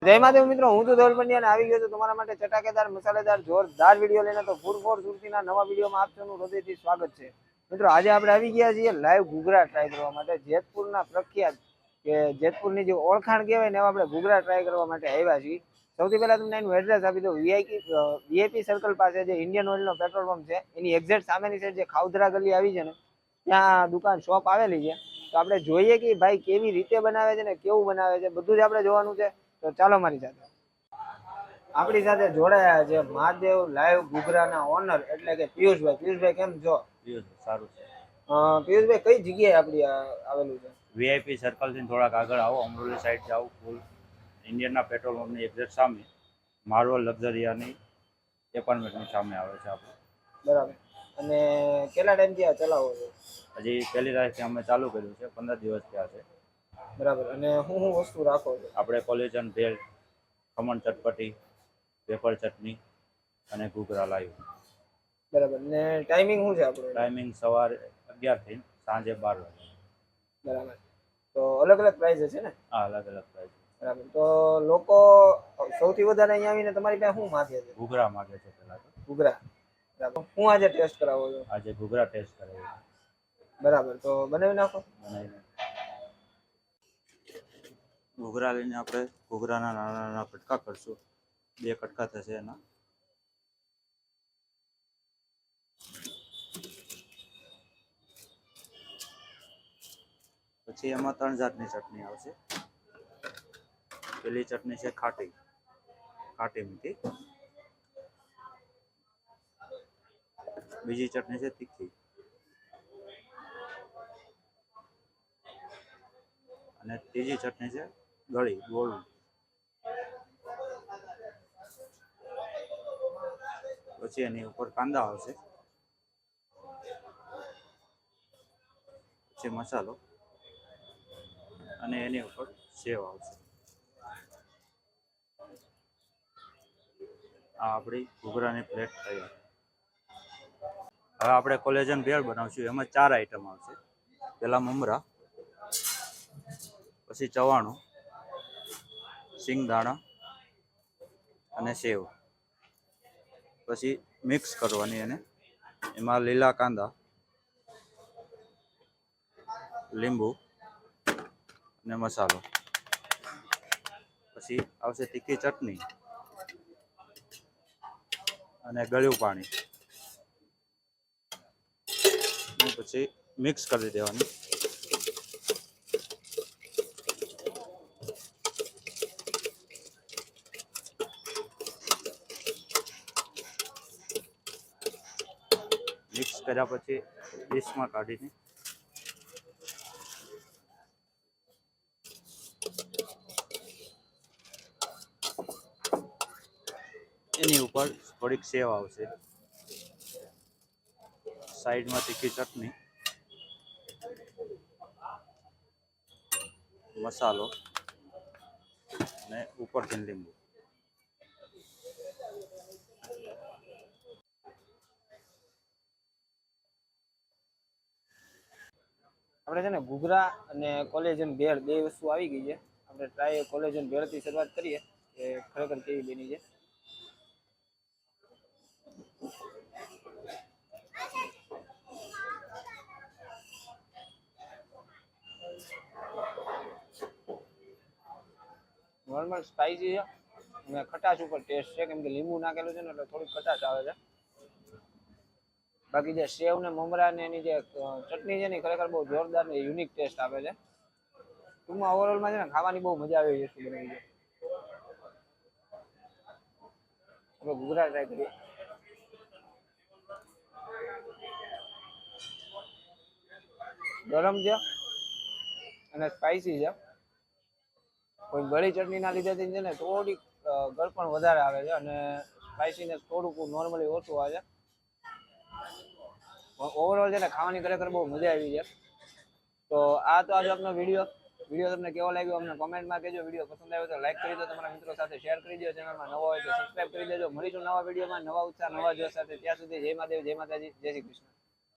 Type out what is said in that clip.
જય માધવ મિત્રો, હું તો ધવલ પંડ્યા આવી ગયો છું તમારા માટે ચટાકેદાર મસાલેદાર જોરદાર વિડીયો લઈને. તો ફૂર સુરતીના નવા વિડીયોમાં આપ સૌનું હૃદયથી સ્વાગત છે. મિત્રો, આજે આપણે આવી ગયા છીએ લાઈવ ઘૂઘરા ટ્રાય કરવા માટે. જેતપુરના પ્રખ્યાત કે જેતપુરની જે ઓળખાણ કહેવાય ને એવા આપણે ઘૂઘરા ટ્રાય કરવા માટે આવ્યા છીએ. સૌથી પહેલા તમને એનું એડ્રેસ આપી દઉં. વીઆઈપી સર્કલ પાસે જે ઇન્ડિયન ઓઇલનો પેટ્રોલ પંપ છે એની એક્ઝેક્ટ સામેની સાઈડ જે ખાઉધરા ગલી આવી છે ને ત્યાં દુકાન શોપ આવેલી છે. તો આપણે જોઈએ કે ભાઈ કેવી રીતે બનાવે છે ને કેવું બનાવે છે, બધું જ આપણે જોવાનું છે. તો ચાલો મારી સાથે. આપણી સાથે જોડાયા છે મહાદેવ લાઈવ ઘૂઘરાના ઓનર એટલે કે પિયુષભાઈ. પિયુષભાઈ કેમ છો? સારું છે. પિયુષભાઈ, કઈ જગ્યાએ આપણી આવેલું છે? વીઆઈપી સર્કલથી થોડાક આગળ આવો, અમરોલી સાઈડ જાઓ, ફૂલ ઇન્ડિયનના પેટ્રોલ પંપની એક્ઝેક્ટ સામે માર્વલ લક્ઝરિયાની એપાર્ટમેન્ટની સામે આવે છે આપણે. બરાબર. અને કેટલા ટાઈમથી આ ચલાવો છો? હજી પહેલી તારીખથી અમે ચાલુ કર્યું છે, 15 દિવસ થયા છે. બરાબર. અને શું વસ્તુ રાખો છો? આપણે કોલેજન, ભેળ, ખમણ ચટપટી, પેપર ચટણી અને ઘૂઘરા લાવ્યું. બરાબર. ને ટાઈમિંગ શું છે આપણો? ટાઈમિંગ સવારે 11 થી સાંજે 12 વાગે. બરાબર. તો અલગ અલગ પ્રાઇસ છે ને? હા, અલગ અલગ પ્રાઇસ. બરાબર. તો લોકો સૌથી વધારે અહીંયા આવીને તમારી પાસે શું માગે છે? ઘૂઘરા માગે છે પહેલા તો. ઘૂઘરા. બરાબર. હું આજે ટેસ્ટ કરાવો છો? આજે ઘૂઘરા ટેસ્ટ કરાવ્યો. બરાબર. તો બનાવી નાખો. બનાવીને ઘૂઘરા લઈને આપણે ઘૂઘરાના નાના નાના કટકા કરશું. 2 કટકા થશે એના. પછી એમાં 3 જાતની ચટણી આવશે. પેલી ચટણી છે ખાટી મીઠી. બીજી ચટણી છે તીખી. અને ત્રીજી ચટણી છે ગળી ગોળ. પછી એની ઉપર કાંદા આવશે, પછી મસાલો અને એની ઉપર સેવ આવશે. આ આપણી ઘૂઘરાની પ્લેટ તૈયાર. હવે આપણે કોલેજન ભેળ બનાવશું. એમાં 4 આઈટમ આવશે. પહેલા મમરા, પછી ચવાણું, સિંગદાણા અને સેવ. પછી મિક્સ કરવાની એને. એમાં લીલા કાંદા, લીંબુ અને મસાલો. પછી આવશે તીખી ચટણી અને ગળ્યું પાણી. પછી મિક્સ કરી દેવાનું. મિક્સ કર્યા પછી ડીશમાં કાઢીને એની ઉપર થોડીક સેવ આવશે, સાઈડમાં તીખી ચટણી, મસાલો અને ઉપરથી લીંબુ. આપણે છે ને ઘૂઘરા અને કોલેજન ભેળ 2 વસ્તુ આવી ગઈ છે. આપણે ટ્રાય કોલેજન ભેળથી શરૂઆત કરીએ કે ખરેખર કેવી બની છે. નોર્મલ સ્પાઈસી છે અને ખટાશ ઉપર ટેસ્ટ છે, કેમ કે લીંબુ નાખેલું છે ને એટલે થોડીક ખટાશ આવે છે. બાકી જે સેવ ને મમરા ને એની જે ચટણી છે ને ખરેખર બહુ જોરદાર ને યુનિક ટેસ્ટ આપે છે. ટૂંકમાં ઓવરઓલમાં છે ને ખાવાની બહુ મજા આવે એવી વસ્તુ બની છે. આપણે ઘૂઘરા ટ્રાય કરીએ. ગરમ છે અને સ્પાઈસી છે. કોઈ ગળી ચટણીના લીધેથી છે ને થોડીક ગળપણ વધારે આવે છે અને સ્પાઈસીનેસ થોડુંક નોર્મલી ઓછું આવે છે. ઓવરઓલ છે ને ખાવાની ખરેખર બહુ મજા આવી છે. તો આ તો આજે આપનો વિડીયો તમને કેવો લાગ્યો અમને કોમેન્ટમાં કહેજો. વિડીયો પસંદ આવ્યો તો લાઈક કરી દો, તમારા મિત્રો સાથે શેર કરી દો. ચેનલમાં નવા હોય તો સબસ્ક્રાઈબ કરી દેજો. મળીશું નવા વિડીયોમાં, નવા ઉત્સાહ, નવા જોશ સાથે. ત્યાં સુધી જય મહાદેવ, જય માતાજી, જય શ્રી કૃષ્ણ.